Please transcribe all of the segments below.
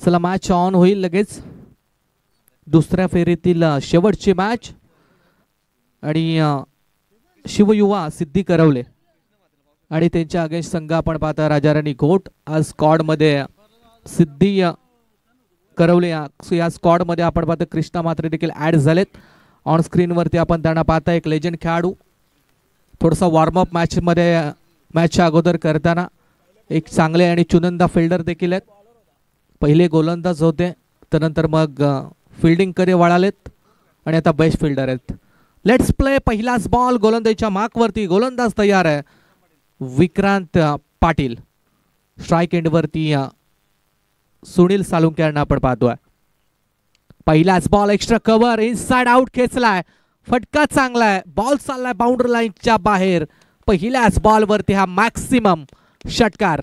चला match on होईल लगेच. दुसऱ्या फेरीतील शेवटची मॅच आणि शिवयुवा सिद्धी करवले आणि त्यांच्या अगेन्स्ट संघ आपण पाहता राजाराणी घोट. आज स्क्वॉड मध्ये सिद्धी करवले या स्क्वॉड मध्ये आपण पाहतो कृष्णा मात्रे देखील ऍड झालेत. ऑन स्क्रीन वरती आपण त्यांना पाहता एक लेजंड खेळाडू थोडासा वॉर्मअप मॅचच्या अगोदर करताना एक चांगले आणि चुनंदा फिल्डर देखील आहेत. पहिले गोलंदाज होते त्यानंतर मग फिल्डिंग कडे वळालेत आणि आता बेस्ट फिल्डर आहेत. Let's play. पहिलाच बॉल गोलंदाजीच्या मार्कवरती. गोलंदाज तयार आहे विक्रांत पाटील. स्ट्राइक एंड वरती सुनील सालुंके यांना आपण पाहतोय. पहिलाच ball extra cover inside out खेचलाय. फटका चांगला आहे. बॉल चाललाय बाउंड्री लाईनच्या बाहेर. पहिल्याच बॉल वरती हा मॅक्सिमम षटकार.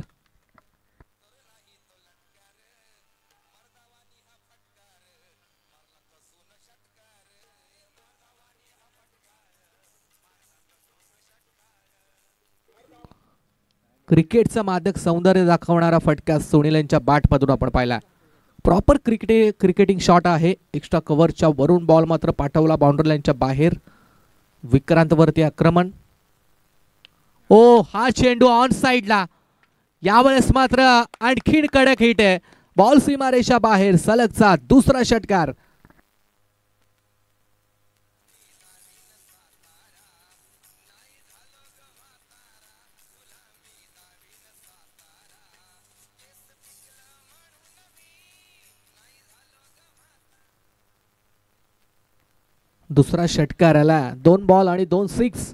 क्रिकेटचं मादक सौंदर्य दाखवणारा फटका सुनील यांच्या बॅटमधून आपण पाहिला. प्रॉपर क्रिकेटिंग शॉट आहे. एक्स्ट्रा कव्हरच्या वरून बॉल मात्र पाठवला बाउंड्री लाईनच्या बाहेर. विक्रांत वरती आक्रमण. ओ हा चेंडू ऑन साइडला. यावेळेस मात्र आणखीन कडक हिट आहे. बॉल सीमारेषा बाहेर. सलगचा दुसरा षटकार. दुसरा षटकार आला. 2 बॉल आणि 2 सिक्स.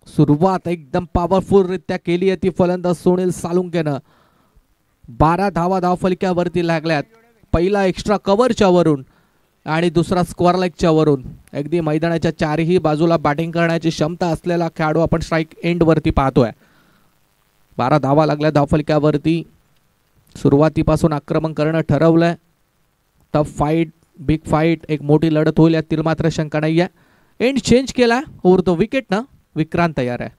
सुरुवात एकदम पॉवरफुल रित्या केली आहे ती फलंदाज सुनील सालुंकेनं. 12 धावा धावफलक्यावरती लागल्यात. पहिला एक्स्ट्रा कव्हरच्या वरून आणि दुसरा स्क्वेअर लेगच्या वरून. अगदी मैदानाच्या चारही बाजूला बॅटिंग करण्याची क्षमता असलेला खेळाडू आपण स्ट्राइक एंड वरती पाहतोय. 12 धावा लागल्या धावफलक्यावरती. सुरुवातीपासून आक्रमण करणं ठरवलंय. टफ फाईट, बिग फाईट, एक मोठी लढत होईल यातील मात्र शंका नाही आहे. एंड चेंज केला ओव्हर द विकेट ना. विक्रांत तयार आहे.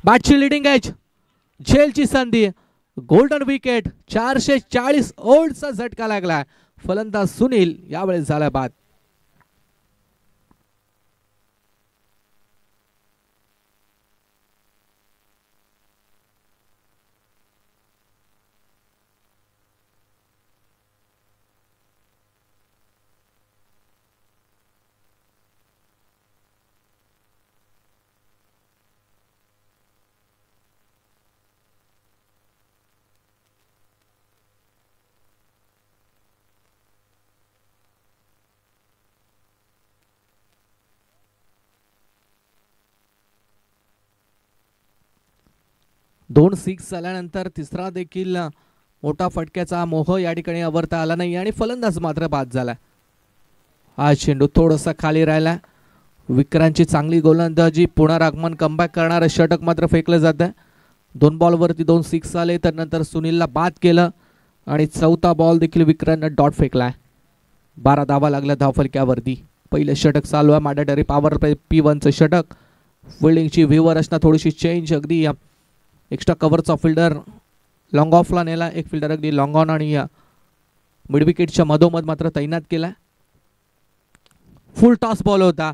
बॅटची लिडिंग एज. झेलची संधी. Golden wicket. 440 ओव्हरचा झटका लागला. फलंदाज सुनील यावेळेस झाला बाद. दोन सिक्स झाल्यानंतर तिसरा देखील मोठा फटक्याचा मोह या ठिकाणी आवरता आला नाही आणि फलंदाज मात्र बाद झाला. हा चेंडू थोडासा खाली राहिला. विक्रांतची चांगली गोलंदाजी. पुनरागमन कमबॅक करणारं षटक मात्र फेकलं जातं. 2 बॉलवरती 2 सिक्स आले. तर नंतर सुनीलला बाद केलं आणि चौथा बॉल देखील विक्रांतनं डॉट फेकलाय. 12 धावा लागल्या धावफलक्यावरती. पहिलं षटक चालू आहे. मॅडेटरी पॉवर P1चं षटक. फिल्डिंगची व्ह्यूवर असणार थोडीशी चेंज. अगदी एक्स्ट्रा कव्हरचा फिल्डर लॉंग ऑफला नेला. एक फिल्डर अगदी लॉंग ऑन आणि मिड विकेटच्या मधोमध मात्र तैनात केला. फुल टॉस बॉल होता.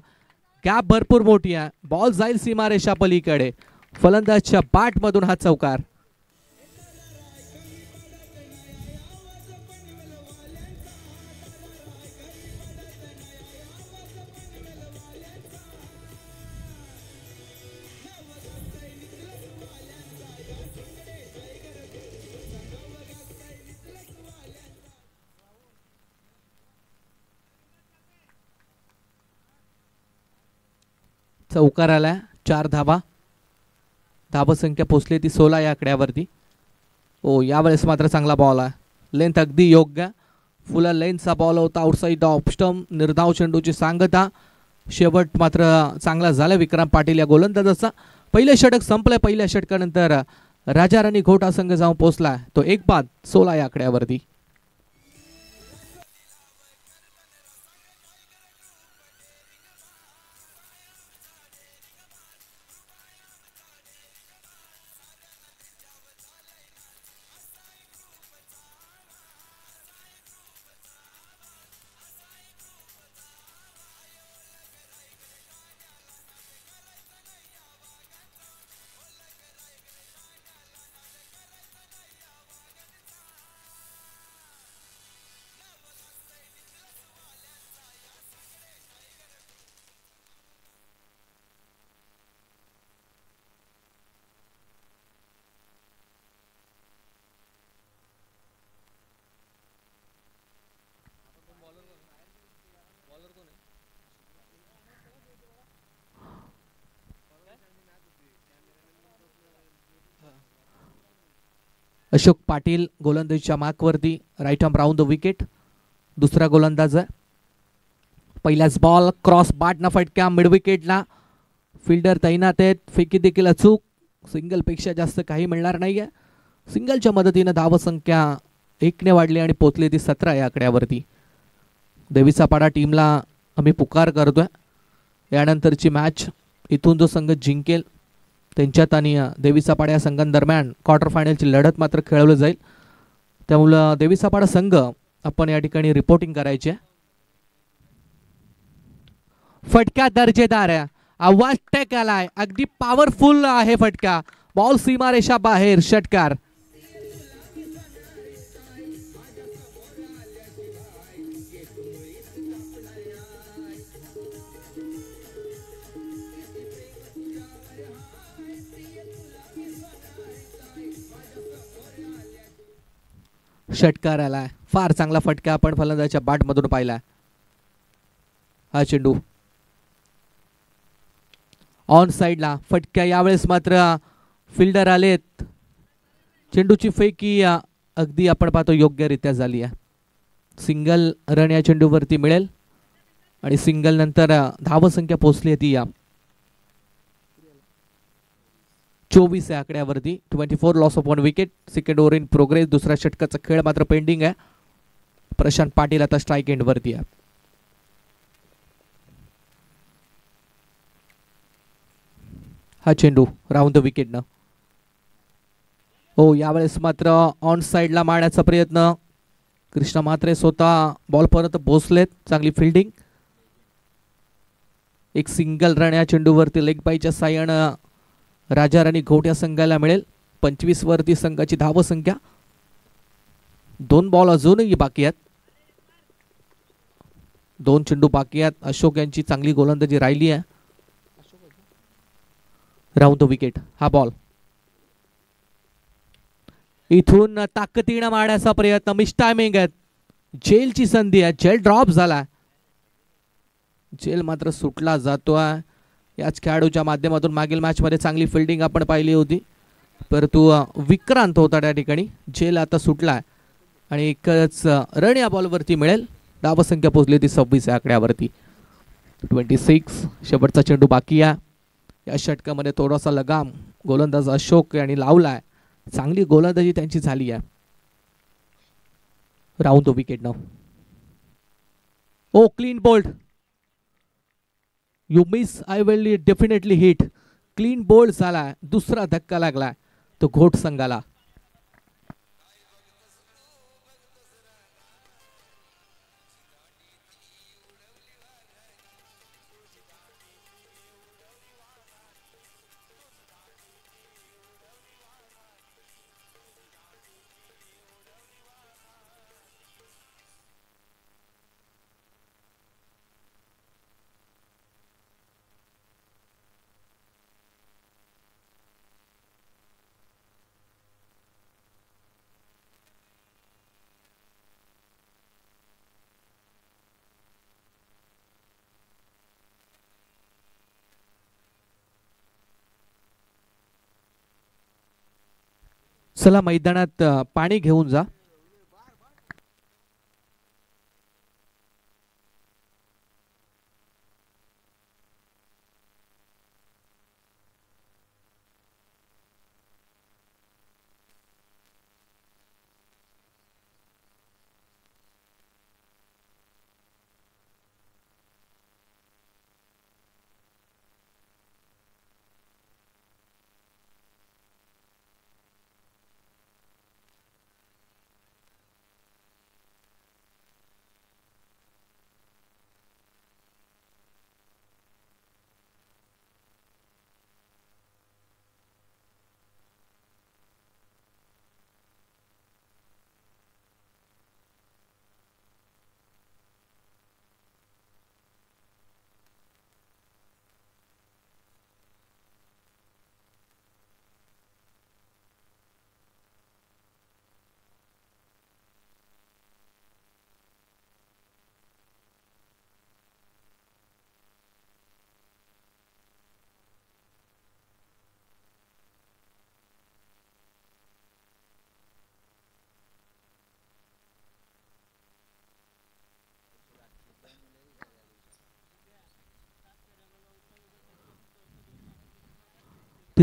गॅप भरपूर मोठी आहे. बॉल जाईल सीमारेषा पलीकडे. फलंदाजच्या बॅटमधून हा चौकार. चौकार आला. 4 धावा. धावसंख्या पोचली ती 16 या आकड्यावरती. ओ यावेळेस मात्र चांगला बॉल आहे. लेंथ अगदी योग्य. फुल लेंथचा बॉल होता. Outside off stump. निर्धाव चेंडूची सांगता. शेवट मात्र चांगला झाला विक्रांत पाटील या गोलंदाजाचा. पहिले षटक संपले. पहिल्या षटकानंतर राजाराणी घोट हा संघ जाऊन पोहोचला. तो एक बाद 16 या आकड्यावरती. अशोक पाटील गोलंदाजीच्या मार्कवरती, right arm round the wicket. दुसरा गोलंदाज आहे. पहिलाच बॉल क्रॉस बाटना फटका मिड विकेटला. फिल्डर तैनात आहेत. फेकी देखील अचूक. सिंगलपेक्षा जास्त काही मिळणार नाही आहे. सिंगलच्या मदतीनं धावसंख्या 1ने वाढली आणि पोचली ती 17 या आकड्यावरती. देवीचापाडा टीमला आम्ही पुकार करतोय. यानंतरची मॅच इथून जो संघ जिंकेल त्यांच्यात आणि देवीचापाडा या संघांदरम्यान क्वार्टर फायनलची लढत मात्र खेळवली जाईल. त्यामुळं देवीचापाडा संघ आपण या ठिकाणी रिपोर्टिंग करायची आहे. फटका दर्जेदार आहे. आवाज टॅक आलाय. अगदी पॉवरफुल आहे फटका. बॉल सीमारेषा बाहेर. षटकार. षटकार आलाय. फार चांगला फटका आपण फलंदाजाच्या बॅटमधून पाहिला. हा चेंडू ऑन साइडला. फटका यावेळेस मात्र फिल्डर आलेत. चेंडूची फेकी अगदी आपण पाहतो योग्यरित्या झाली आहे. सिंगल रन या चेंडूवरती मिळेल आणि सिंगल नंतर धावसंख्या पोहोचली आहे ती या 24 या आकड्यावरती. 24 loss of 1 wicket. Second over in progress. दुसऱ्या षटकाचा खेळ मात्र पेंडिंग आहे. प्रशांत पाटील आता स्ट्राईक एंडवरती आहे. हा चेंडू राऊंड द विकेटनं. हो, यावेळेस मात्र ऑन साइडला मारण्याचा प्रयत्न. कृष्णा म्हात्रे स्वतः बॉल परत पोहोचलेत. चांगली फिल्डिंग. एक सिंगल रन या चेंडूवरती लेग बायच्या साह्यानं राजा राणी घोट या संघाला मिळेल. 25 वरती संघाची धावसंख्या. 2 बॉल अजूनही बाकी आहेत. 2 चेंडू बाकी आहेत. अशोक यांची चांगली गोलंदाजी राहिली आहे. Round the wicket. हा बॉल इथून ताकदीनं मारण्याचा प्रयत्न. मिस टायमिंग आहे. जेलची संधी आहे. जेल ड्रॉप झाला. जेल मात्र सुटला जातोय. याच खेळाडूच्या माध्यमातून मागील मॅच मध्ये चांगली फिल्डिंग आपण पाहिली होती, परंतु विक्रांत होता त्या ठिकाणी. जेल आता सुटला आणि एकच रन या बॉलवरती मिळेल. धावसंख्या पोहोचली ती 26 या आकड्यावरती. 26. शेवटचा चेंडू बाकी आहे. या षटकामध्ये थोडासा लगाम गोलंदाज अशोक यांनी लावलाय. चांगली गोलंदाजी त्यांची झाली आहे. राऊंड द विकेट नाव. Oh clean bowled. You miss I will definitely hit. Clean bowled झाला. दुसरा धक्का लागला तो घोट संघाला. चला मैदानात पाणी घेऊन जा.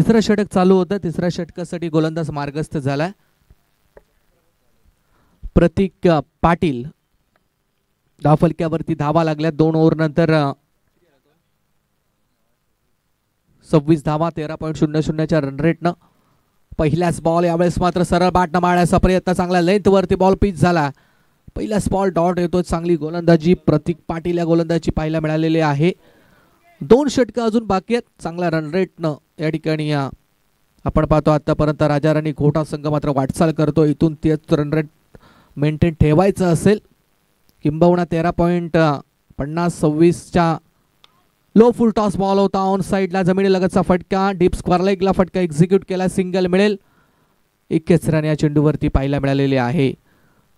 तिसरं षटक चालू होतं. तिसऱ्या षटकासाठी गोलंदाज मार्गस्थ झालाय. प्रतीक पाटील धावफलक्यावरती धावा लागल्या. 2 ओव्हर नंतर 26 धावा 13.00च्या रन रेटनं. पहिल्याच बॉल यावेळेस मात्र सरळ बॅटनं मारण्याचा प्रयत्न. चांगला लेंथ वरती बॉल पिच झाला. पहिलाच बॉल डॉट येतो. चांगली गोलंदाजी प्रतीक पाटील या गोलंदाजी पाहायला मिळालेली आहे. 2 षटकं अजून बाकी आहेत. चांगला रन रेटनं या ठिकाणी आपण पाहतो. आतापर्यंत राजा राणी घोटा संघ मात्र वाटचाल करतो. इथून तेच रन रेट मेंटेन ठेवायचं असेल किंबहुना 13.50-26च्या लो फुल टॉस बॉल होता. ऑन साईडला जमिनीलगतचा फटका. डीप स्क्वेअर लेगला फटका एक्झिक्यूट केला. सिंगल मिळेल. 21 रन या चेंडूवरती पाहायला मिळालेले आहे.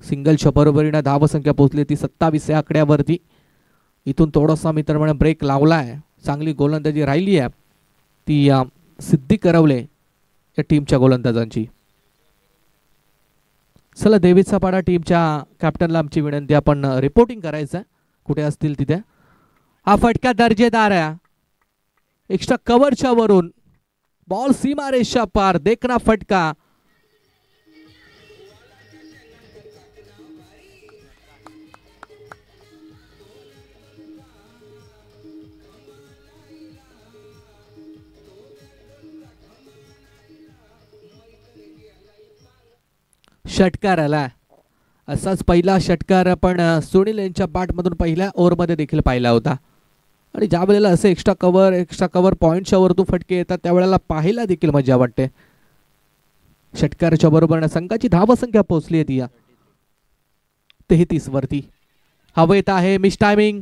सिंगलच्या बरोबरीनं धावसंख्या पोहोचली ती 27 या आकड्यावरती. इथून थोडासा मित्रांनो ब्रेक लावलाय. चांगली गोलंदाजी राहिली आहे ती सिद्धी करवले या टीमच्या गोलंदाजांची. चला देवीचा पाडा टीमच्या कॅप्टनला आमची विनंती, आपण रिपोर्टिंग करायचं कुठे असतील तिथे. हा फटका दर्जेदार आहे. एक्स्ट्रा कव्हरच्या वरून बॉल सीमारेषा पार. देखना फटका. षटकार आला. असाच पहिला षटकार आपण सुनील यांच्या बॅटमधून पहिल्या ओव्हरमध्ये देखील पाहिला होता. आणि ज्या वेळेला असे एक्स्ट्रा कव्हर पॉईंटच्या वरतून फटके येतात त्यावेळेला पाहायला देखील मजा वाटते. षटकाराच्या बरोबर संघाची धावसंख्या पोहोचली आहे ती 33 वरती. हवेत आहे मिस टायमिंग.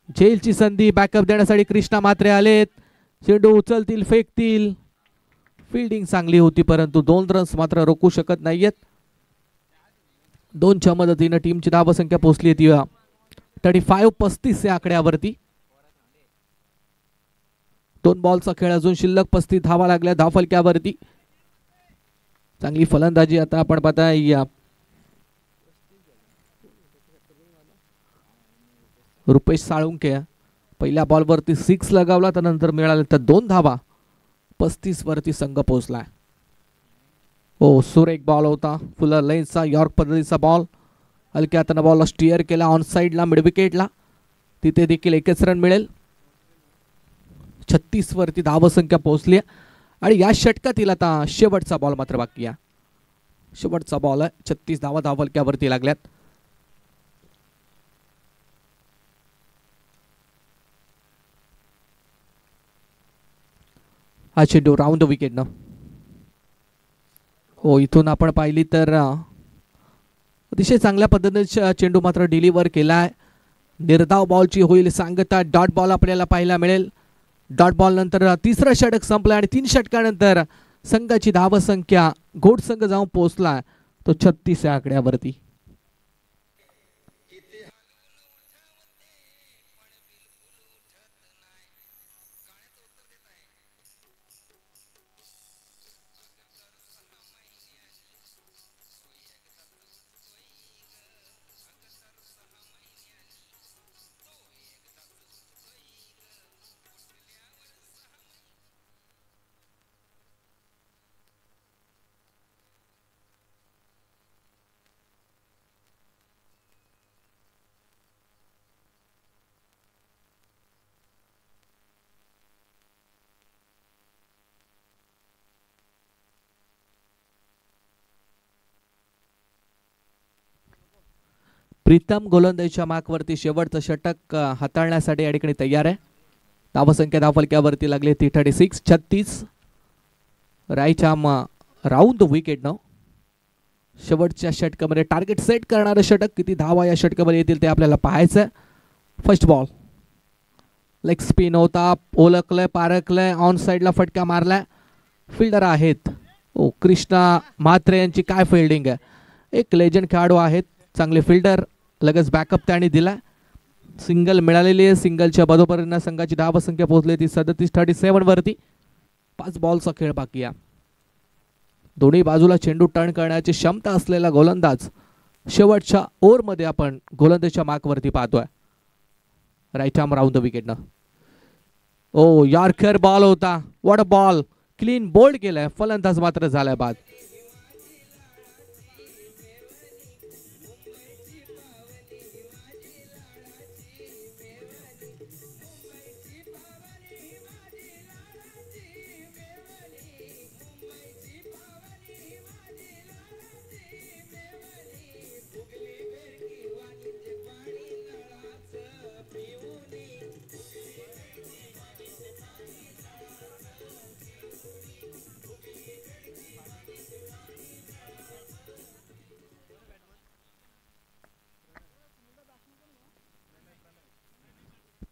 झेलची संधी. बॅकअप देण्यासाठी कृष्णा म्हात्रे आलेत. चेंडू उचलतील, फेकतील. फिल्डिंग चांगली होती परंतु 2 रन्स मात्र रोखू शकत नाहीयेत. 2च्या मदतीनं टीमची धावसंख्या पोहोचली ती 35 या आकड्यावरती. 2 बॉलचा खेळ अजून शिल्लक. 35 धावा लागल्या धावफलक्यावरती. चांगली फलंदाजी आता आपण पाहताय रुपेश साळुंके. पहिल्या बॉलवरती 6 लगावला, त्यानंतर मिळाले तर 2 धावा. 35 वरती संघ पोहोचलाय. हो सुरेख बॉल होता. फुलर लेन्सचा यॉर्क पद्धतीचा बॉल. हलक्या हाताने बॉलला स्टिअर केला ऑन साईडला मिड विकेटला. तिथे देखील 1च रन मिळेल. 36 वरती धावसंख्या पोहोचली आणि या षटकातील आता शेवटचा बॉल मात्र बाकी आहे. शेवटचा बॉल आहे. 36 धावा धावफलक्यावरती लागल्यात. हा चेंडू राऊंड विकेट न. हो इथून आपण पाहिली तर अतिशय चांगल्या पद्धतीने चेंडू मात्र डिलिव्हर केलाय. निर्धाव बॉलची होईल सांगता. डॉट बॉल आपल्याला पाहायला मिळेल. डॉट बॉल नंतर तिसरं षटक संपलं आणि 3 षटकानंतर संघाची धावसंख्या घोडसंघ जाऊन पोहोचला तो 36 या आकड्यावरती. प्रीतम गोलंदाजीच्या मार्कवरती शेवटचं षटक हाताळण्यासाठी या ठिकाणी तयार आहे. धावसंख्या धावफलक्यावरती लागली ती 36. राईट आर्म राऊंड विकेट न. शेवटच्या षटकामध्ये टार्गेट सेट करणारं षटक. किती धावा या षटकामध्ये येतील ते आपल्याला पाहायचं आहे. फर्स्ट बॉल लेग स्पिन होता. ओळखलंय, पारखलंय, ऑन साईडला फटका मारलाय. फिल्डर आहेत ओ कृष्णा म्हात्रे यांची काय फिल्डिंग आहे. एक लेजंड खेळाडू आहेत, चांगले फिल्डर. लगेच बॅकअप त्याने दिला. सिंगल मिळालेली आहे. सिंगलच्या बरोबरीनं संघाची धावसंख्या पोहोचली ती 37 वरती. 5 बॉलचा खेळ बाकी आहे. दोन्ही बाजूला चेंडू टर्न करण्याची क्षमता असलेला गोलंदाज शेवटच्या ओव्हरमध्ये आपण गोलंदाजीच्या मार्कवरती पाहतोय. Right arm round the wicket न. ओ यॉर्कर बॉल होता. What a ball. Clean bowled केलाय, फलंदाज मात्र झालाय बाद.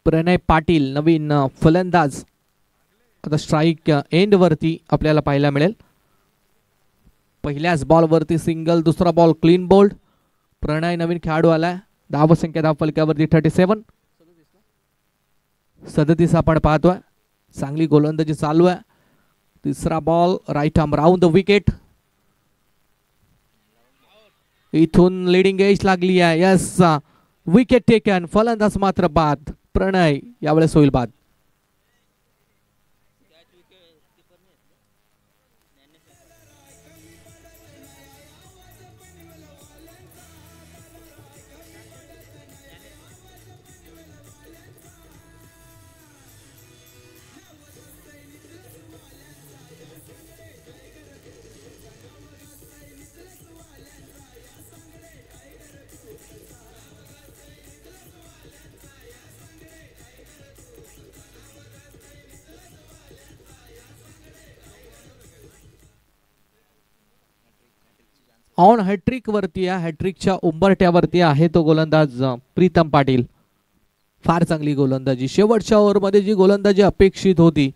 प्रणय पाटील नवीन फलंदाज आता स्ट्राईक एंड वरती आपल्याला पाहायला मिळेल. पहिल्याच बॉल वरती सिंगल, दुसरा बॉल क्लीन बोल्ड. प्रणय नवीन खेळाडू आलाय. धावसंख्या धावफलकावरती 37. 37 आपण पाहतोय. चांगली गोलंदाजी चालू आहे. तिसरा ball right arm round the wicket. इथून लिडिंग एज लागली आहे. Yes, wicket taken. फलंदाज मात्र बाद. प्रणय यावेळेस होईल बाद. ऑन हॅट्रिक वरती आहे. हॅट्रिकच्या उंबरठ्यावरती आहे तो गोलंदाज प्रीतम पाटील. फार चांगली गोलंदाजी. शेवटच्या ओव्हरमध्ये जी गोलंदाजी अपेक्षित होती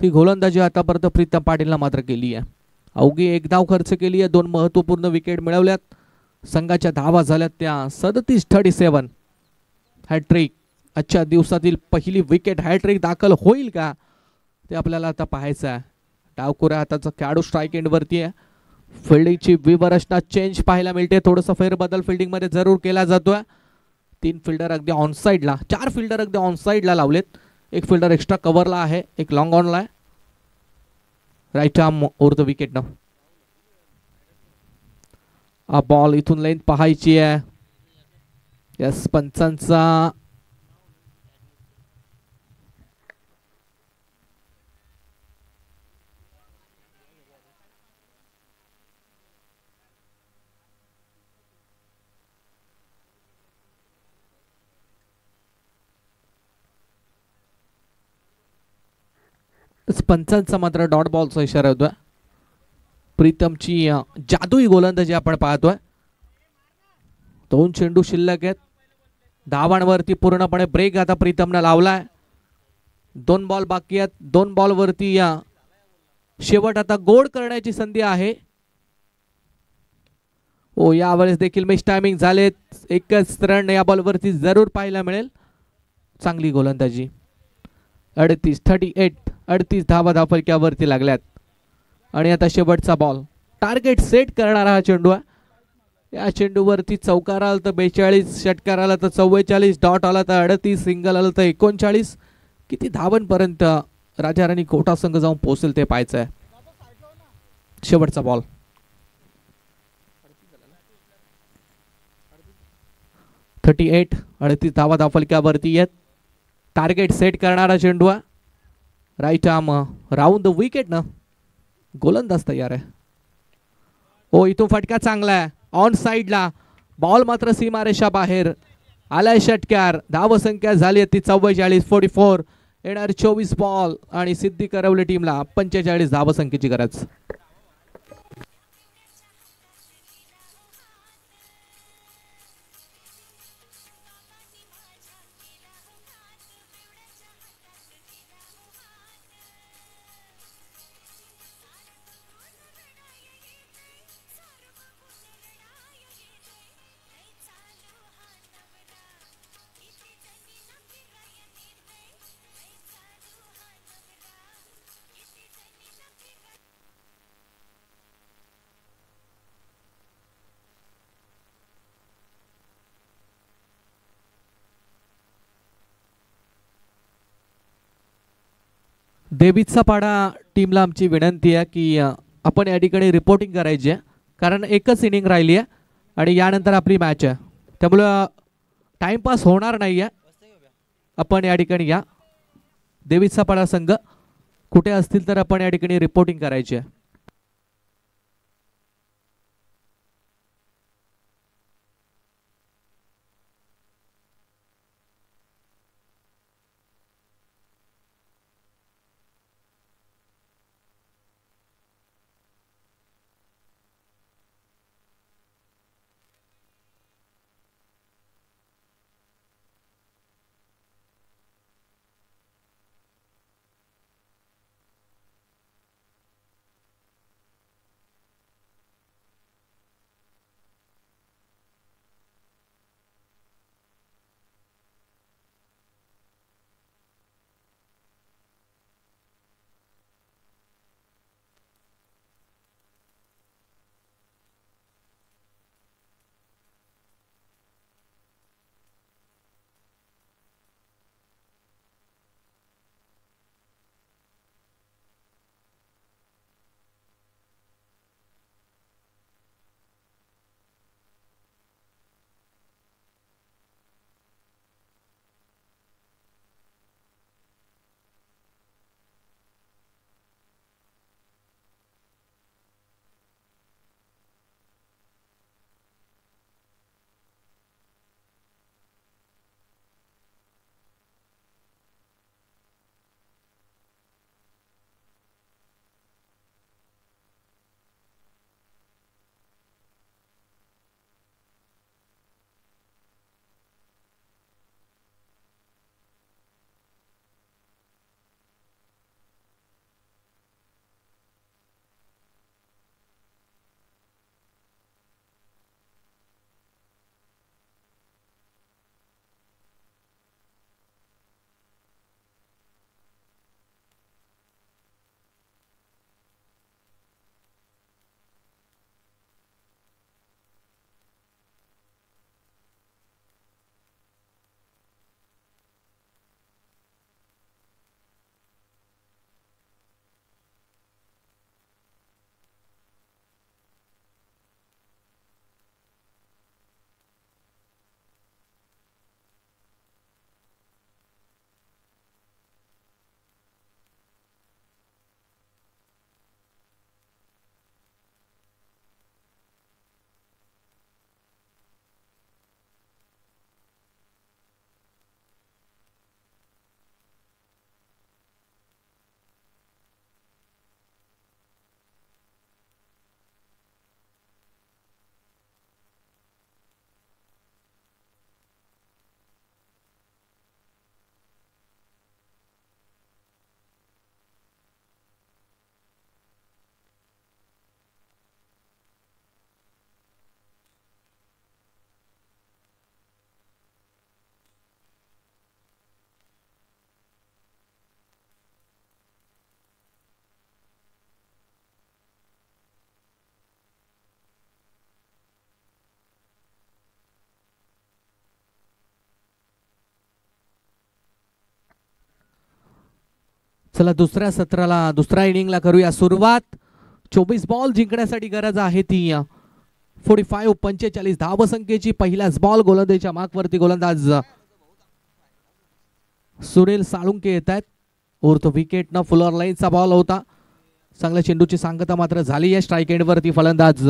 ती गोलंदाजी आतापर्यंत प्रीतम पाटीलला मात्र केली आहे. अवघी एक धाव खर्च केली आहे. 2 महत्वपूर्ण विकेट मिळवल्यात. संघाच्या धावा झाल्यात त्या 37-37. हॅट्रिक. आजच्या दिवसातील पहिली विकेट हॅट्रिक दाखल होईल का ते आपल्याला आता पाहायचं आहे. डावखुऱ्या हाताचा खेळाडू स्ट्राईक एंड वरती आहे. फिल्डिंगची विवरचना चेंज पाहायला मिळते. थोडंसं फेरबदल फिल्डिंग मध्ये जरूर केला जातोय. 3 फिल्डर अगदी ऑन साइडला, 4 फिल्डर अगदी ऑन साइडला लावलेत. एक फिल्डर एक्स्ट्रा कव्हरला आहे, एक लॉंग ऑनला आहे. Right arm over the wicket ना. हा बॉल इथून लेंथ पाहायची आहे. यस, पंचांचा पंचांचा मात्र डॉट बॉलचा इशारा होतोय. प्रीतमची जादुई गोलंदाजी आपण पाहतोय. 2 चेंडू शिल्लक आहेत. धावांवरती पूर्णपणे ब्रेक आता प्रीतमने लावलाय. 2 बॉल बाकी आहेत. 2 बॉल वरती या शेवट आता गोड करण्याची संधी आहे. ओ, यावेळेस देखील मिस टायमिंग झालेत. एकच रन या बॉल वरती जरूर पाहायला मिळेल. चांगली गोलंदाजी. 38 धावा धावफलकावरती लागल्यात. आणि आता शेवटचा बॉल. टार्गेट सेट करणारा हा चेंडू आहे. या चेंडूवरती चौकार आला तर 42, षटकार आला तर 44, डॉट आला तर 38, सिंगल आला तर 39. किती धावांपर्यंत राजा राणी कोटा संघ जाऊन पोहोचेल ते पाहायचं आहे. शेवटचा बॉल. 38 धावा धावफलकावरती येत. टार्गेट सेट करणारा चेंडू आहे. Right arm round the wicket ना. गोलंदाज तयार आहे. ओ, इथून फटका चांगला आहे. ऑन साइडला बॉल मात्र सीमारेषा बाहेर आलाय. षटकार. धावसंख्या झाली ती 44. येणार 24 बॉल आणि सिद्धी करवले टीमला 45 धावसंख्येची गरज. देवीचा पाडा टीमला आमची विनंती आहे की आपण या ठिकाणी रिपोर्टिंग करायची आहे, कारण एकच इनिंग राहिली आहे आणि यानंतर आपली मॅच आहे, त्यामुळं टाइमपास होणार नाही आहे. आपण या ठिकाणी या देवीचा पाडा संघ कुठे असतील तर आपण या ठिकाणी रिपोर्टिंग करायची आहे. चला दुसऱ्या सत्राला दुसऱ्या इनिंगला करूया सुरुवात. 24 बॉल जिंकण्यासाठी गरज आहे ती 45 धावसंख्येची. पहिलाच बॉल गोलंदाजीच्या मार्कवरती गोलंदाज सुनील साळुंके येत आहेत. उर्थ विकेट न फुलर लाईनचा बॉल होता. चांगल्या चेंडूची सांगता मात्र झाली आहे. स्ट्राईक एंड वरती फलंदाज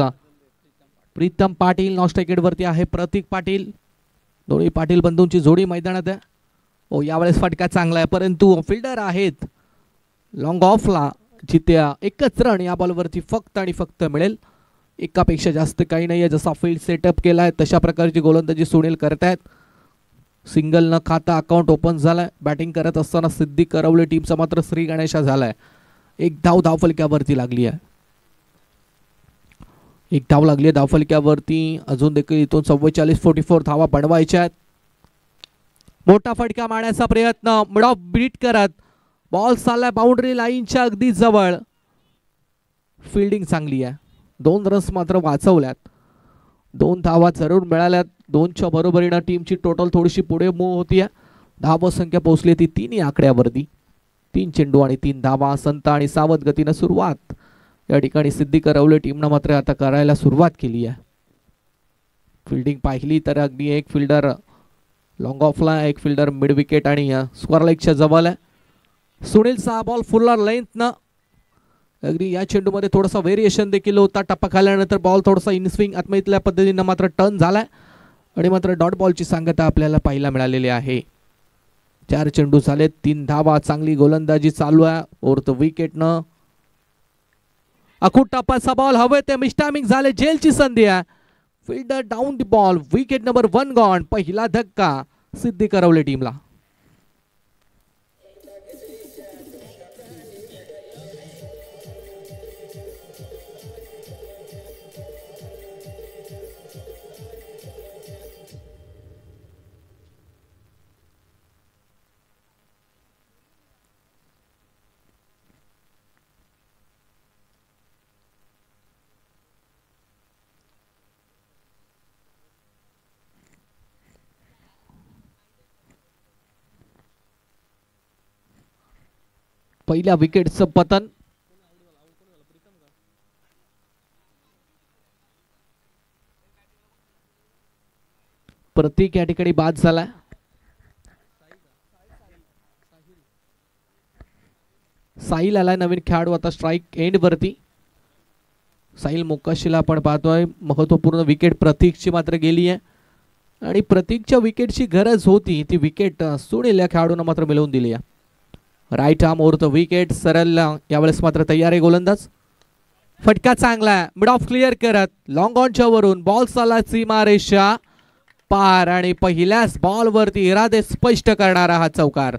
Pritam Patil, non strike end वरती आहे प्रतीक पाटील. दोन्ही पाटील बंधूंची जोडी मैदानात आहे. ओ यावेळेस फटका चांगला आहे, परंतु फिल्डर आहेत लॉंग ऑफला, जिथे एकच रन या बॉलवरती फक्त आणि फक्त मिळेल. एकापेक्षा जास्त काही नाही आहे. जसा फील्ड सेटअप केला आहे तशा प्रकारची गोलंदाजी सुनील करतायत. सिंगल न खाता अकाउंट ओपन झालाय. बॅटिंग करत असताना सिद्धी करवले टीमचा मात्र श्री गणेशा झालाय. एक धावफलक्यावरती लागली आहे. एक धाव लागली आहे धावफलक्यावरती. अजून देखील इथून 44-44 धावा बनवायच्या आहेत. मोठा फटका मारण्याचा प्रयत्न, मिड ऑफ बीट करत बॉल चाललाय बाउंड्री लाईनच्या अगदी जवळ. फिल्डिंग चांगली आहे. 2 रन्स मात्र वाचवल्यात. 2 धावा जरूर मिळाल्यात. 2च्या बरोबरीनं टीमची टोटल थोडीशी पुढे मूव्ह होती आहे. धावसंख्या पोहोचली ती 3 आकड्यावरती. 3 चेंडू आणि 3 धावा. संत आणि सावध गतीनं सुरुवात या ठिकाणी सिद्धी करवले टीमनं मात्र आता करायला सुरुवात केली आहे. फिल्डिंग पाहिली तर अगदी एक फिल्डर लॉंग ऑफला, एक फिल्डर मिड विकेट आणि स्क्वेअर लेगच्या जवळ आहे. सुनील चा बॉल फुल्लर लेंथनं अगदी या चेंडूमध्ये थोडासा व्हेरिएशन देखील होता. टप्पा खाल्यानंतर बॉल थोडासा इनस्विंग आत्महत्या पद्धतीनं मात्र टर्न झालाय आणि मात्र डॉट बॉलची सांगता आपल्याला पाहायला मिळालेली आहे. 4 चेंडू झाले, 3 धावा. चांगली गोलंदाजी चालू आहे ओव्हर विकेटनं. अखूट टप्पाचा बॉल हवे ते मिस्टामिंग झाले. जेलची संधी आहे. Fielder down the ball. Wicket number 1 gone. पहिला धक्का सिद्धी करवले टीमला. पहिल्या विकेटचं पतन. प्रतीक या ठिकाणी बाद झाला. साहिल आलाय नवीन खेळाडू आता स्ट्राइक एंड वरती. साहिल मोकाशीला आपण पाहतोय. महत्वपूर्ण विकेट प्रतीकची मात्र गेली आहे आणि प्रतीकच्या विकेटची गरज होती. ती विकेट सुनील या खेळाडूंना मात्र मिळवून दिली आहे. Right arm over the wicket. सरळ यावेळेस मात्र तयार आहे गोलंदाज. फटका चांगला आहे. मिड ऑफ क्लिअर करत लॉंग ऑनच्या वरून बॉल चालला सीमारेषा पार आणि पहिल्याच बॉल वरती इरादे स्पष्ट करणारा हा चौकार.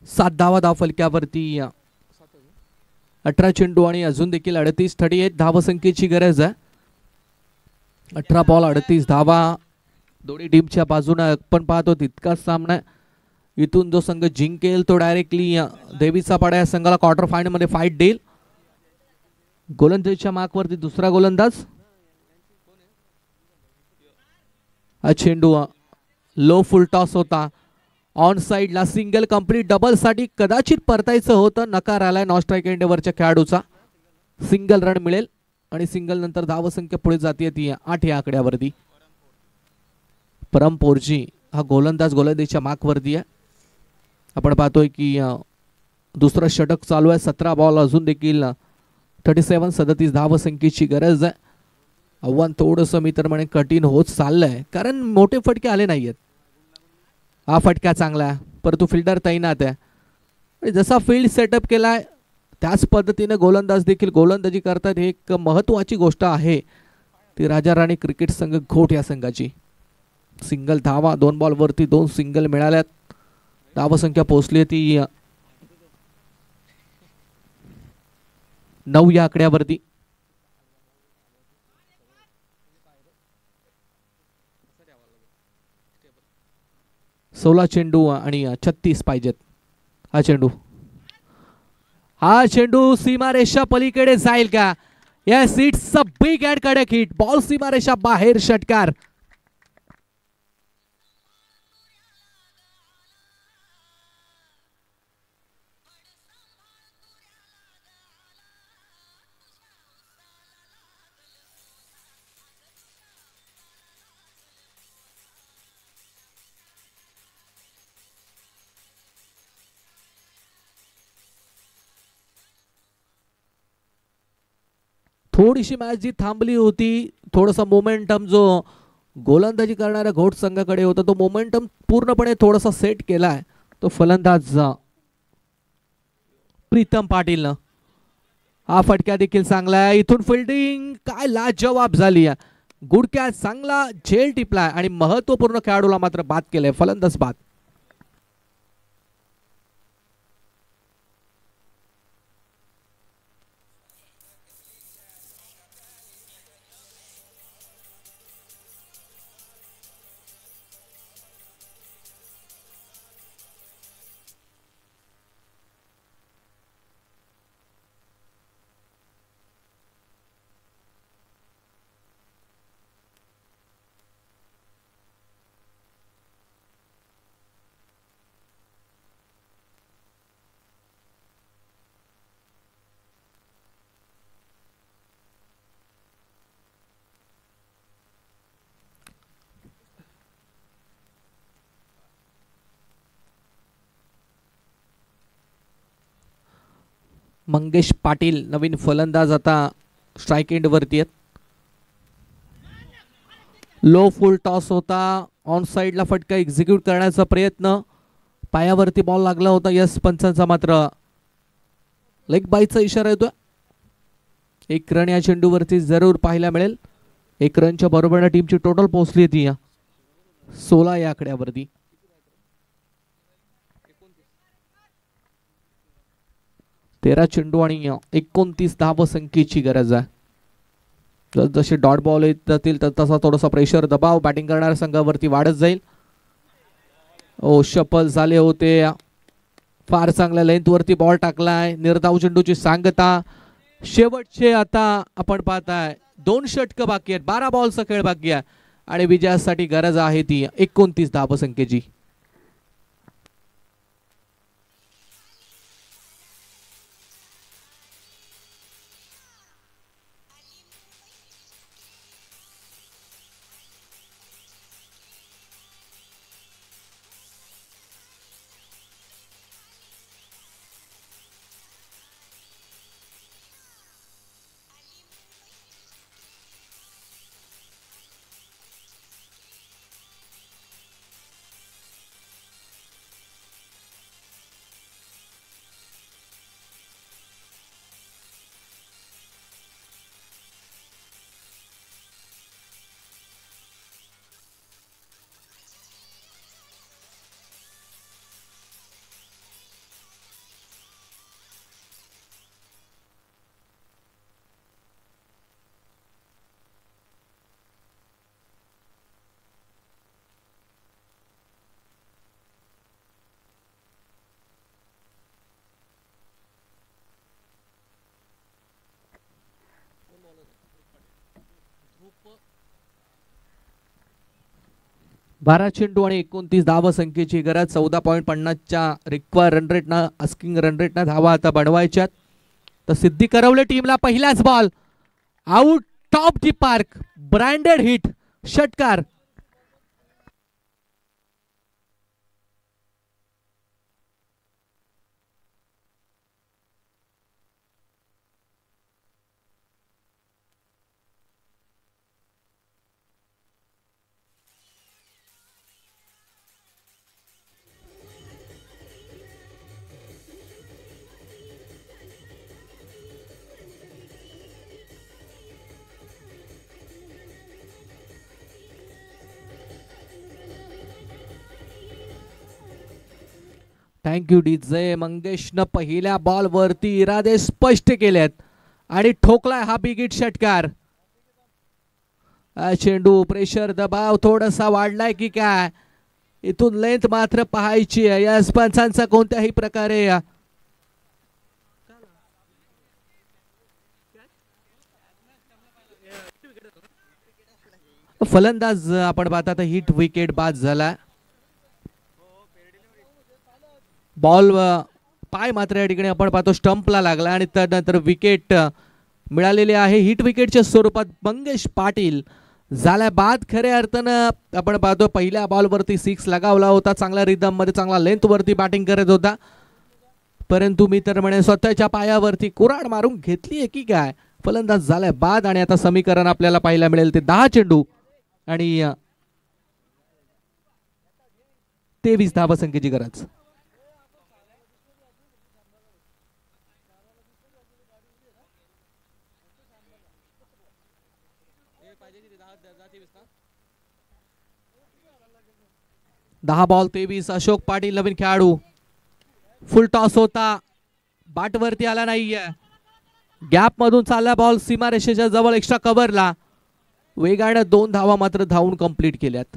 सात धावा फलक्यावरती. 18 चेंडू आणि अजून देखील 38 धावसंख्येची गरज आहे. 18 बॉल 38 धावा. दोन्ही टीमच्या बाजूने आपण पाहतो तितकाच सामना. इथून जो संघ जिंकेल तो डायरेक्टली देवीचा पाडा या संघाला क्वार्टर फायनल मध्ये फाईट देईल. गोलंदाजीच्या मार्कवरती दुसरा गोलंदाज. हा चेंडू लो फुल टॉस होता. ऑन साइडला सिंगल कंप्लीट. डबल साठी कदाचित परतायचं होतं. नकार आलाय नॉन स्ट्राइक एंडवरच्या खेळाडूचा. सिंगल रन मिळेल आणि सिंगल नंतर धावसंख्या पुढे जाते ती 8 या आकड्यावरती. परमपोरजी हा गोलंदाज गोलंदाजीच्या मार्कवरती आहे. आपण पाहतोय की दुसरं षटक चालू आहे. 17 बॉल अजून देखील 37 धावसंख्येची गरज आहे. आव्हान थोडंसं मी तर म्हणे कठीण होत चाललंय कारण मोठे फटके आले नाहीयेत. हा फटका चांगला आहे परंतु फिल्डर तैनात आहे. जसा फील्ड सेटअप केलाय त्याच पद्धतीने गोलंदाज देखील गोलंदाजी करतात. ही एक महत्त्वाची गोष्ट आहे ती राजा राणी क्रिकेट संघ घोट या संघाची. सिंगल धावा 2 बॉल वरती 2 सिंगल मिळाल्यात. धावसंख्या पोहोचली ती 9 या आकड्यावरती. सोळा चेंडू आणि 36 पाहिजेत. हा चेंडू सीमारेषा पलीकडे जाईल का? Yes, it's a big and कडक हिट. बॉल सीमारेषा बाहेर. षटकार. थोडीशी मॅच जी थांबली होती, थोडासा मोमेंटम जो गोलंदाजी करणाऱ्या घोट संघाकडे होता तो मोमेंटम पूर्णपणे थोडासा सेट केलाय तो फलंदाज प्रीतम पाटीलनं. हा फटका देखील चांगला आहे. इथून फिल्डिंग काय लाजवाब झाली आहे. गुडक्या चांगला झेल टिपलाय आणि महत्वपूर्ण खेळाडूला मात्र बाद केलंय. फलंदाज बाद. मंगेश पाटील नवीन फलंदाज आता स्ट्राइक एंड वरती आहेत. लो फुल टॉस होता. ऑन साइडला फटका एक्झिक्यूट करण्याचा प्रयत्न. पायावरती बॉल लागला होता. यस पंचांचा मात्र लेग बाईचा इशारा येतोय. एक रन या चेंडूवरती जरूर पाहायला मिळेल. एक रनच्या बरोबर टीमची टोटल पोहोचली ती 16 या आकड्यावरती. 13 चेंडू आणि 29 धावसंख्येची गरज आहे. जसे डॉट बॉल येत जातील तर तसा थोडासा प्रेशर दबाव बॅटिंग करणाऱ्या संघावरती वाढत जाईल. ओ शफल झाले होते. फार चांगल्या लेंथ वरती बॉल टाकलाय. निर्धाव चेंडूची सांगता. शेवटचे आता आपण पाहताय 2 षटक बाकी आहेत. 12 बॉलचा खेळ बाकी आहे आणि विजयासाठी गरज आहे ती 29 धावसंख्येची. बारा चेंडू आणि 29 धावसंख्येची गरज. 14.50च्या रिक्वायर रन रेटना आस्किंग रन रेटना धावा आता बनवायच्यात. तर सिद्धी करवले टीमला पहिलाच ball out top the park. Branded hit षटकार. Thank you DJ. मंगेशनं पहिल्या बॉल वरती इरादे स्पष्ट केलेत आणि ठोकलाय हा बिग हिट षटकार. चेंडू प्रेशर दबाव थोडासा वाढलाय की काय. इथून लेंथ मात्र पाहायची आहे. या पंचांचा कोणत्याही प्रकारे फलंदाज आपण पाहता तर हिट विकेट बाद झाला. बॉल पाय मात्र या ठिकाणी आपण पाहतो स्टंपला लागला आणि त्यानंतर विकेट मिळालेली आहे. हिट विकेटच्या स्वरूपात मंगेश पाटील झाला बाद. खऱ्या अर्थानं आपण पाहतो पहिल्या बॉलवरती 6 लगावला होता. चांगल्या रिदम मध्ये चांगला लेंथ वरती बॅटिंग करत होता. परंतु मी तर म्हणे स्वतःच्या पायावरती कुऱ्हाड मारून घेतली आहे की काय फलंदाज झालाय बाद आणि आता समीकरण आपल्याला पाहायला मिळेल ते 10 चेंडू आणि 23 धावसंख्येची गरज. दहा बॉल 23. अशोक पाटील नवीन खेळाडू. फुल टॉस होता, बाट वरती आला नाहीये. गॅप मधून चालला बॉल सीमारेषेच्या जवळ एक्स्ट्रा कव्हरला. वेगाने 2 धावा मात्र धावून कंप्लीट केल्यात.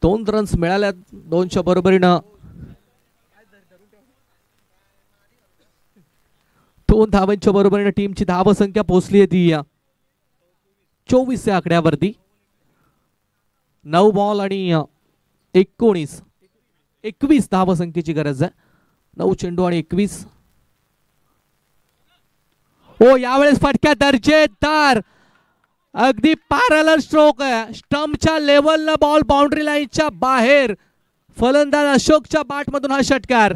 2 रन्स मिळाल्यात 2च्या बरोबरीनं. 2 धावांच्या बरोबरीनं टीमची धावसंख्या पोहोचली आहे ती 24 या आकड्यावरती. 9 बॉल आणि 21 धावसंख्येची गरज आहे. 9 चेंडू आणि 21. हो, यावेळेस फटक्या दर्जेदार, अगदी पॅरलल स्ट्रोक आहे. स्टंपच्या लेवलला बॉल बाउंड्री लाईनच्या बाहेर. फलंदाज अशोकच्या बॅट मधून हा षटकार.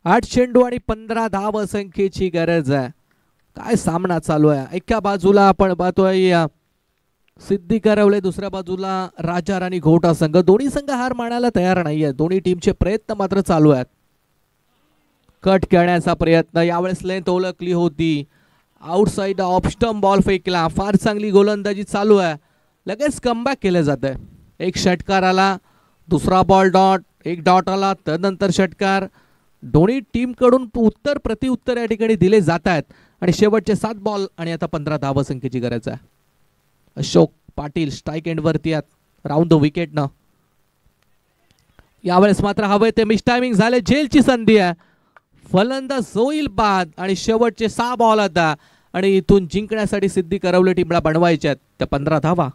आठ चेंडू आणि 15 धावसंख्येची गरज आहे. काय सामना चालू आहे. एका बाजूला आपण पाहतोय सिद्धी करवले, दुसऱ्या बाजूला राजा राणी घोटा संघ. दोन्ही संघ हार मानायला तयार नाहीये. दोन्ही टीमचे प्रयत्न मात्र चालू आहेत. कट करण्याचा प्रयत्न, यावेळेस लेंथ ओळखली होती. आउटसाइड ऑफ स्टंप बॉल फेकला. फार चांगली गोलंदाजी चालू आहे. लगेच कमबॅक केलं जात आहे. एक षटकार आला, दुसरा बॉल डॉट, एक डॉट आला, त्यानंतर षटकार. दोन्ही टीम कडून उत्तर प्रतिउत्तर या ठिकाणी दिले जात आहेत आणि शेवटचे 7 बॉल आणि आता 15 धावसंख्येची गरज आहे. अशोक पाटील स्ट्राइक एंड वरती आहेत राऊंड द विकेट न. यावेळेस मात्र हवे ते मिस टायमिंग झाले. झेलची संधी आहे. फलंदाज होईल बाद आणि शेवटचे 6 बॉल आता आणि इथून जिंकण्यासाठी सिद्धी करवले टीमला बनवायच्या आहेत त्या 15 धावा.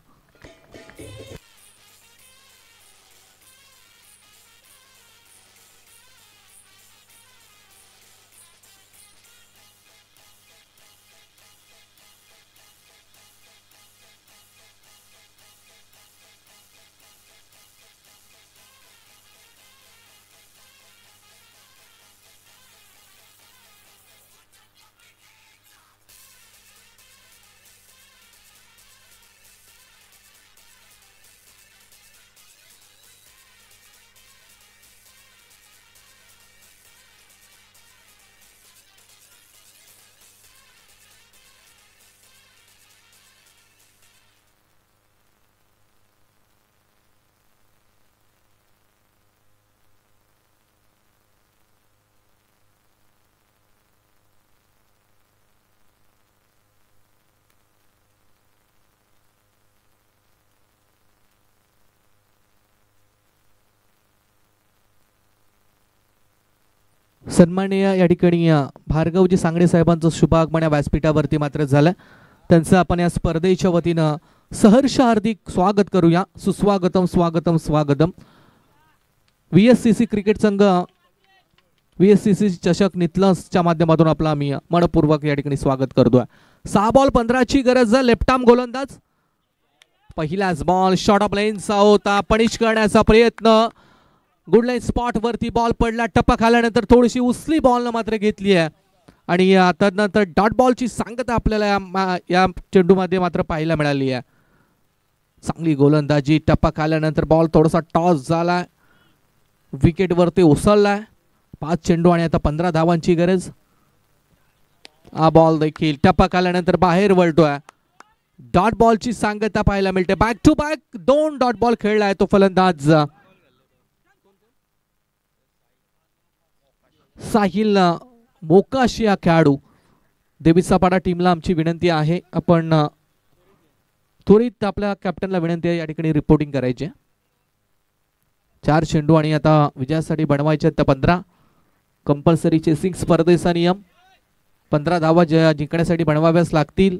सन्माननीय या ठिकाणी भार्गवजी सांगडे साहेबांचं शुभागमन या व्यासपीठावरती मात्र झालं. त्यांचं आपण या स्पर्धेच्या वतीनं सहर्ष हार्दिक स्वागत करूया. सुस्वागतम, स्वागतम, स्वागतम. VSCC क्रिकेट संघ VSCC चषक नितलसच्या माध्यमातून आपला आम्ही मनपूर्वक या ठिकाणी स्वागत करतोय. 6 बॉल 15 ची गरज आहे. लेफ्ट आर्म गोलंदाज. पहिलाच बॉल शॉर्ट ऑफ लेन्थचा होता. पनिश करण्याचा प्रयत्न. गुड लाईन स्पॉट वरती बॉल पडला. टपक आल्यानंतर थोडीशी उचली बॉल मात्र घेतली आहे आणि त्यानंतर डॉट बॉलची सांगता आपल्याला या चेंडूमध्ये मात्र पाहायला मिळाली आहे. चांगली गोलंदाजी. टपक आल्यानंतर बॉल थोडासा टॉस झाला, विकेट वरती उसळलाय. 5 चेंडू आणि आता 15 धावांची गरज. हा बॉल देखील टपक आल्यानंतर बाहेर वळतोय. डॉट बॉलची सांगता पाहायला मिळते. Back to back 2 dot ball खेळलाय तो फलंदाज साहिल मोकाशी हा खेळाडू. देवीसापाडा टीमला आमची विनंती आहे, आपण त्वरित आपल्या कॅप्टनला विनंती आहे या ठिकाणी रिपोर्टिंग करायची. 4 चेंडू आणि आता विजयासाठी बनवायचे आहेत 15. कंपल्सरी चेसिंग स्पर्धेचा नियम. 15 धावा जिंकण्यासाठी बनवाव्याच लागतील.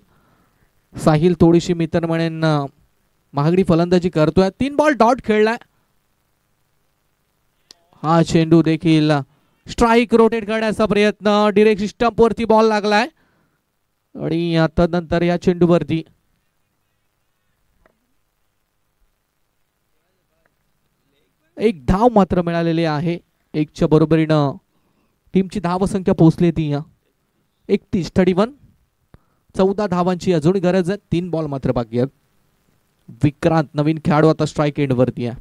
साहिल थोडीशी मित्र म्हणेन महागडी फलंदाजी करतोय. 3 बॉल डॉट खेळलाय. हा चेंडू देखील स्ट्राईक रोटेट करण्याचा प्रयत्न. डिरेक्ट स्टंप वरती बॉल लागलाय आणि तदनंतर या चेंडूवरती एक धाव मात्र मिळालेली आहे. 1च्या बरोबरीनं टीमची धावसंख्या पोहोचली ती 31. 14 धावांची अजून गरज आहे. 3 बॉल मात्र बाकी आहेत. विक्रांत नवीन खेळाडू आता स्ट्राईक एंड वरती आहे.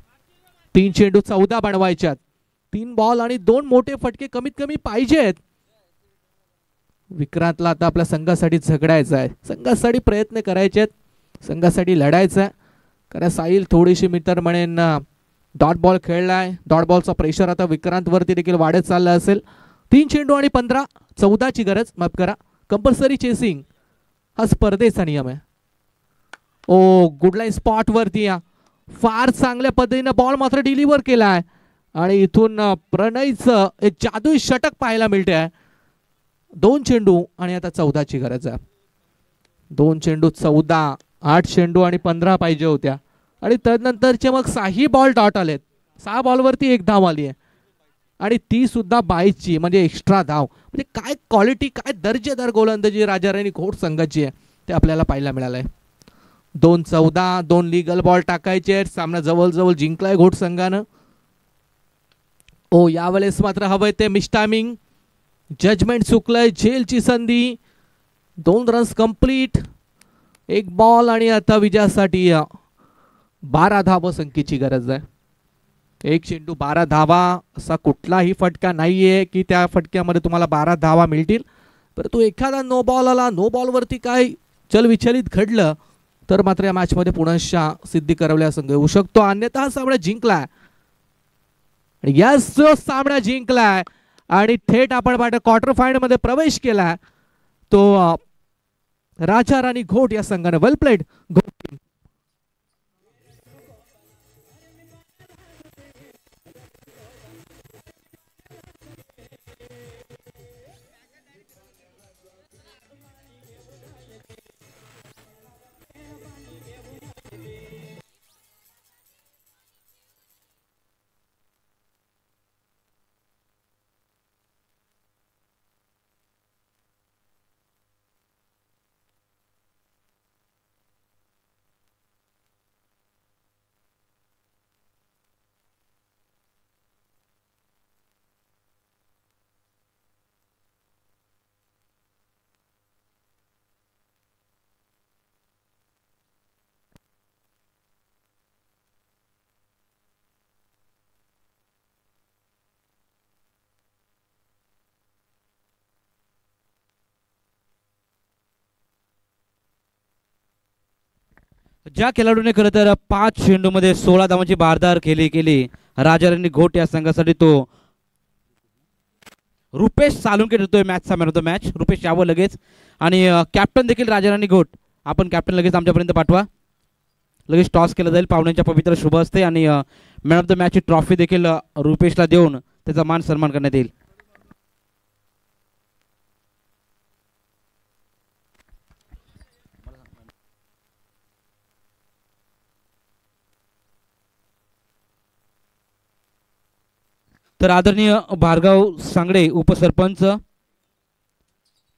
3 चेंडू 14 बनवायच्यात. 3 बॉल आणि 2 मोठे फटके कमीत कमी पाहिजेत. विक्रांतला आता आपल्या संघासाठी झगडायचं आहे. संघासाठी प्रयत्न करायचे आहेत. संघासाठी लढायचं आहे. कारण साहिल थोडीशी मित्र म्हणेन डॉट बॉल खेळलाय. डॉट बॉलचा प्रेशर आता विक्रांत वरती देखील वाढत चालला असेल. 3 चेंडू आणि 15. 14ची गरज. माफ करा. कंपल्सरी चेसिंग हा स्पर्धेचा नियम आहे. ओ गुड लाईन स्पॉट वरती फार चांगल्या पद्धतीने बॉल मात्र डिलिव्हर केलाय आणि इथून प्रणयचं एक जादुई षटक पाहायला मिळते आहे. 2 चेंडू आणि आता 14ची गरज आहे. 2 चेंडू 14. 8 चेंडू आणि 15 पाहिजे होत्या आणि तदनंतरचे मग 6 बॉल डॉट आलेत. 6 बॉलवरती 1 धाव आली आहे आणि ती सुद्धा 22ची म्हणजे एक्स्ट्रा धाव. म्हणजे काय क्वालिटी, काय दर्जेदार गोलंदाजी राजाराणी घोट संघाची आहे ते आपल्याला पाहायला मिळालंय. 2-14. 2 लिगल बॉल टाकायचे आहेत. सामना जवळ जिंकलाय घोट संघानं. ओ यावेळेस मात्र हवंय ते मिस्टायमिंग. जजमेंट चुकलंय. झेलची संधी. 2 रन्स कंप्लीट. 1 बॉल आणि आता विजयासाठी 12 धावसंख्येची गरज आहे. 1 चेंडू 12 धावा. असा कुठलाही फटका नाहीये की त्या फटक्यामध्ये तुम्हाला 12 धावा मिळतील. परंतु एखादा नो बॉल आला, नो बॉलवरती काय चलविचलित घडलं तर मात्र या मॅचमध्ये पुनश्च सिद्धी करवल्या संघ येऊ शकतो. अन्यथा हा सामना जिंकलाय आणि यस जो सामना जिंकलाय आणि थेट आपण क्वार्टर फायनल मध्ये प्रवेश केलाय तो राजा राणी घोट या संघाने. वेल प्लेड घोट टीम. ज्या खेळाडूने खरं तर 5 चेंडूमध्ये 16 धावांची भारदार केली राजाराणी घोट या संघासाठी तो रुपेश सालुंके ठरतोय मॅचचा man of the match. Rupesh यावं लगेच आणि कॅप्टन देखील राजाराणी घोट. आपण कॅप्टन लगेच आमच्यापर्यंत पाठवा. लगेच टॉस केला जाईल. पाहुण्यांच्या पवित्र शुभ असते आणि मॅन ऑफ द मॅचची ट्रॉफी देखील रुपेशला देऊन त्याचा मान सन्मान करण्यात येईल. तर आदरणीय भार्गव सांगडे उपसरपंच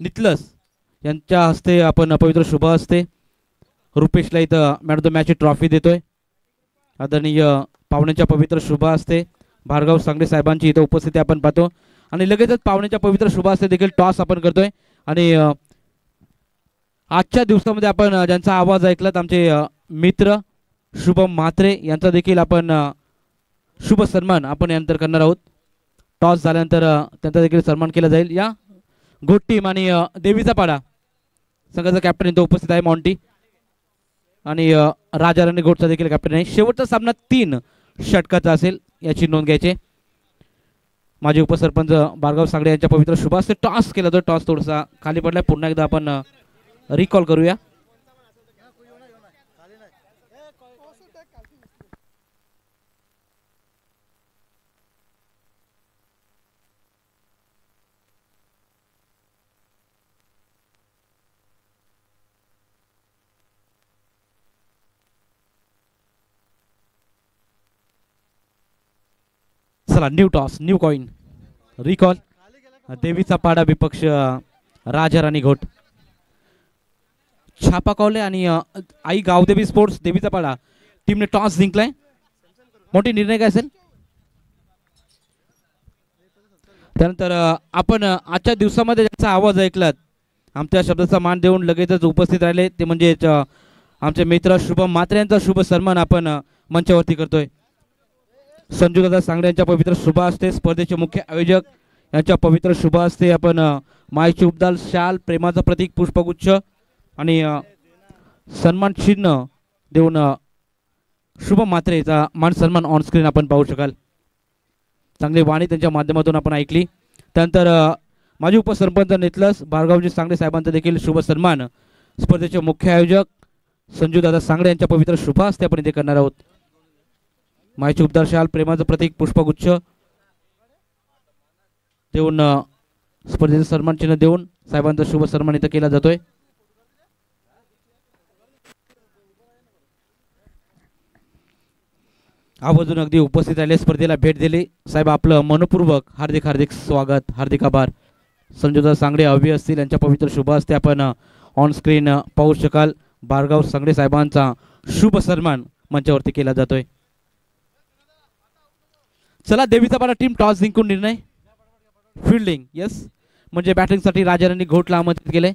नितलस यांच्या हस्ते आपण पवित्र शुभ असते रुपेशला इथं मॅन ऑफ द मॅचची ट्रॉफी देतोय. आदरणीय पाहुण्यांच्या पवित्र शुभ असते भार्गव सांगडे साहेबांची इथं उपस्थिती आपण पाहतो आणि लगेचच पाहुण्यांच्या पवित्र शुभ असते देखील टॉस आपण करतोय. आणि आजच्या दिवसामध्ये आपण ज्यांचा आवाज ऐकलात आमचे मित्र शुभम म्हात्रे यांचा देखील आपण शुभ सन्मान आपण यानंतर करणार आहोत. टॉस झाल्यानंतर त्यांचा देखील सन्मान केला जाईल. या घोट टीम आणि देवीचा पाडा संघाचा कॅप्टन इथं उपस्थित आहे मॉन्टी आणि राजाराणी घोटचा देखील कॅप्टन आहे. शेवटचा सामना 3 षटकाचा असेल याची नोंद घ्यायची. माजी उपसरपंच भार्गव सांगडे यांच्या पवित्र शुभ असते टॉस केला. तो टॉस थोडासा खाली पडलाय. पुन्हा एकदा आपण रिकॉल करूया. चला new toss new coin recall देवीचा पाडा विपक्ष राजा राणी घोट. छापा कॉल आहे आणि आई गावदेवी स्पोर्ट्स देवीचा पाडा टीमने टॉस जिंकलाय. मोठी निर्णय काय असेल. त्यानंतर आपण आजच्या दिवसामध्ये ज्याचा आवाज ऐकलात आमच्या शब्दाचा मान देऊन लगेचच उपस्थित राहिले ते म्हणजे आमचे मित्र शुभम म्हात्रे यांचा शुभ सन्मान आपण मंचावरती करतोय. संजूदादा सांगडे यांच्या पवित्र शुभ हस्ते स्पर्धेचे मुख्य आयोजक यांच्या पवित्र शुभ हस्ते आपण मायची उपदाल शाल प्रेमाचं प्रतीक पुष्पगुच्छ आणि सन्मान चिन्ह देऊन शुभम म्हात्रेचा मान सन्मान ऑन स्क्रीन आपण पाहू शकाल. चांगली वाणी त्यांच्या माध्यमातून आपण ऐकली. त्यानंतर माजी उपसरपंच नेतलस भार्गवजी सांगडे साहेबांचा देखील शुभ सन्मान स्पर्धेचे मुख्य आयोजक संजूदादा सांगडे यांच्या पवित्र शुभ हस्ते आपण इथे करणार आहोत. मायची उपदार शाल प्रेमाचं प्रतीक पुष्पगुच्छ देऊन स्पर्धेचं सन्मान चिन्ह देऊन साहेबांचा शुभ सन्मान इथं केला जातोय. आवर्जून अगदी उपस्थित राहिले स्पर्धेला भेट दिली साहेब आपलं मनपूर्वक हार्दिक हार्दिक स्वागत हार्दिक आभार. संजूदादा सांगडे अवि असतील यांच्या पवित्र शुभ हस्ते आपण ऑन स्क्रीन पाहू शकाल. भार्गव सांगडे साहेबांचा शुभ सन्मान मंचावरती केला जातोय. चला देवीचा पाडा टीम टॉस जिंकून निर्णय फिल्डिंग यस म्हणजे बॅटिंगसाठी राजा राणी घोटला आमंत्रित केले.